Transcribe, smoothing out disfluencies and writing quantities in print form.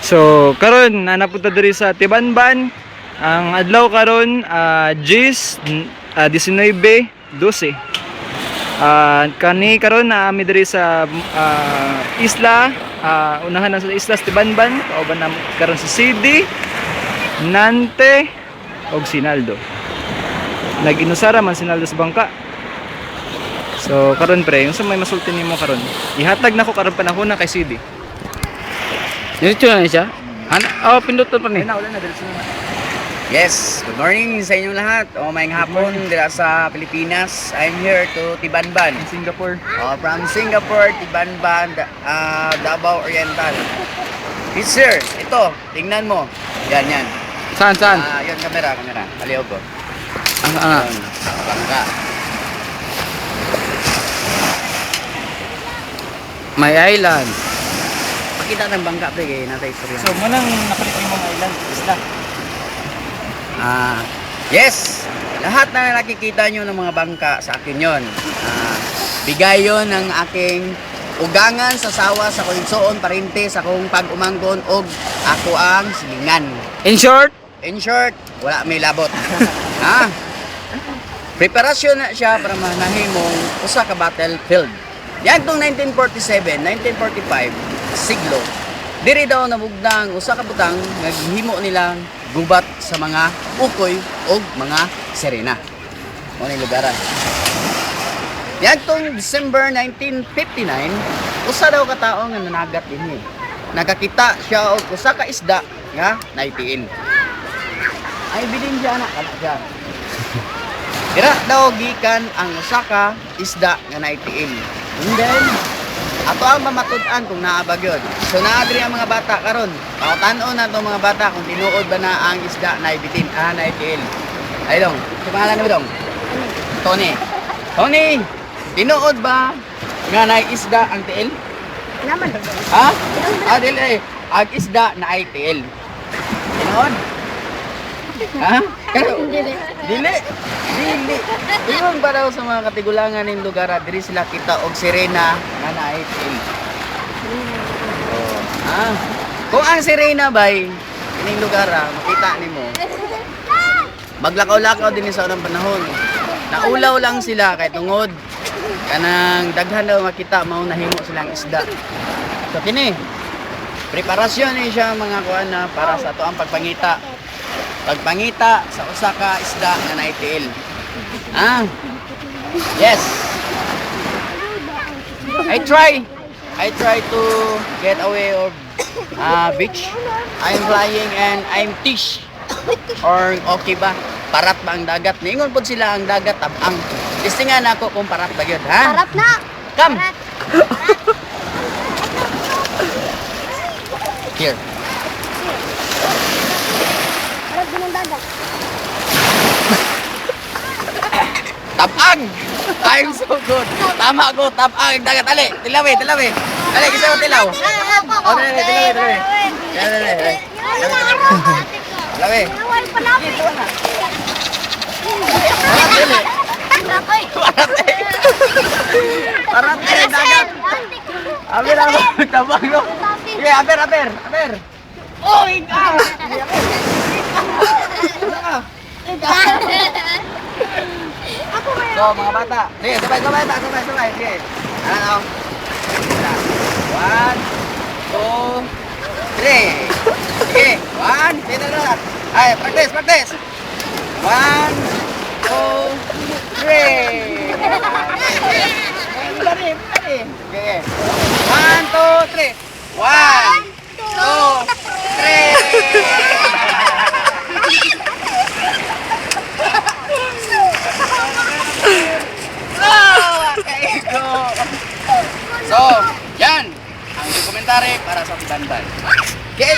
So karon na napunta diri sa Tibanban. Ang adlaw karon Gis 19:12. Kani karon na ami diri sa isla, unahan na sa isla sa Tibanban, kauban na karon sa CD, Nante og Sinaldo. Nag-inusara man Sinaldo sa bangka. So karon pre, yung sa may masulti nimo karon, ihatag na ko karon panahon na kay CD. Diretso na siya? Oh, pindutan pa ni. Wala na diretso na. Yes, good morning sa inyong lahat. Mayang hapon dira sa Pilipinas. I'm here to Tibanban. Singapore. From Singapore, Tibanban, Davao Oriental. Yes sir, ito, tingnan mo. Yan. Saan? Yun, kamera. Aliw ko. Ano? Yun, bangka. May island. Pakita ng bangka, pre, kaya nasa istorya. So manang napalit yung mga island, isla. Yes, lahat na nakikita nyo ng mga bangka sa akin yon. Bigay yon ng aking ugangan sa sawa sa kuinsoon parinte sa kong pag-umanggon og ako ang silingan. In short, In short, wala may labot. Preparasyon na siya para manahimong usa ka battlefield. Yan tong 1947, 1945 siglo. Diri daw nabugdang usa ka butang naghimo nilang gubat sa mga ukoy o mga sirena. Mo ni lugaran. Yan tong December 1959, usa daw ka tawo nga nanagat dinhi. Nakakita siya og usa ka isda nga naitiil. Ay bilin siya na kana siya. Dira daw gikan ang usa ka isda nga naitiil. And then ato ang mamatud-an kung naabag yun. So naadri ang mga bata karon. Tan-on na itong mga bata kung tinuod ba na ang isda na ibitin, na itiil. Ay dong, si pangalan na ba dong? Tony, tinuod ba nga na isda ang tiil? Naman. Ha? Dili, ang isda na ay tiil. Tinuod? Ha? Dili. Iwan ba daw sa mga katigulangan ng lugar, diri sila kita og sirena nga naay tiil. Kung ang sirena bay ining lugar makita nimo. Maglakaw-lakaw din sa unang panahon. Naulaw lang sila kay tungod kanang daghan daw makita mao nahimo silang isda. So kini preparasyon ni siya mga kuan na para sa ato ang pagpangita sa usa ka isda nga naitiil. Yes. I try to get away of beach. I'm flying and I'm fish. Or okay ba? Parat ba ang dagat? Niingon po sila ang dagat tabang. Listingan ako kung parat ba yun, ha? Harap na. Come. Here. Harap din ang dagat. Tabang! I'm so good. Tama ko, tabang ang dagat. Dali, tilawi. Dali, kasi mo tilaw. O, dali. Tilawi. Parat ang dagat. Aber, tabang no. Sige, aber. Oh, ikaw! So, mga bata. Sige, sabay. Sige. Ano? 1, 2, 3. Sige. 1, sino na? Ay, practice. 1, 2, 3. Dali. Sige. 1, 2, 3. 1, 2, 3. So, yan ang dokumentary para sa Tibanban. Okay?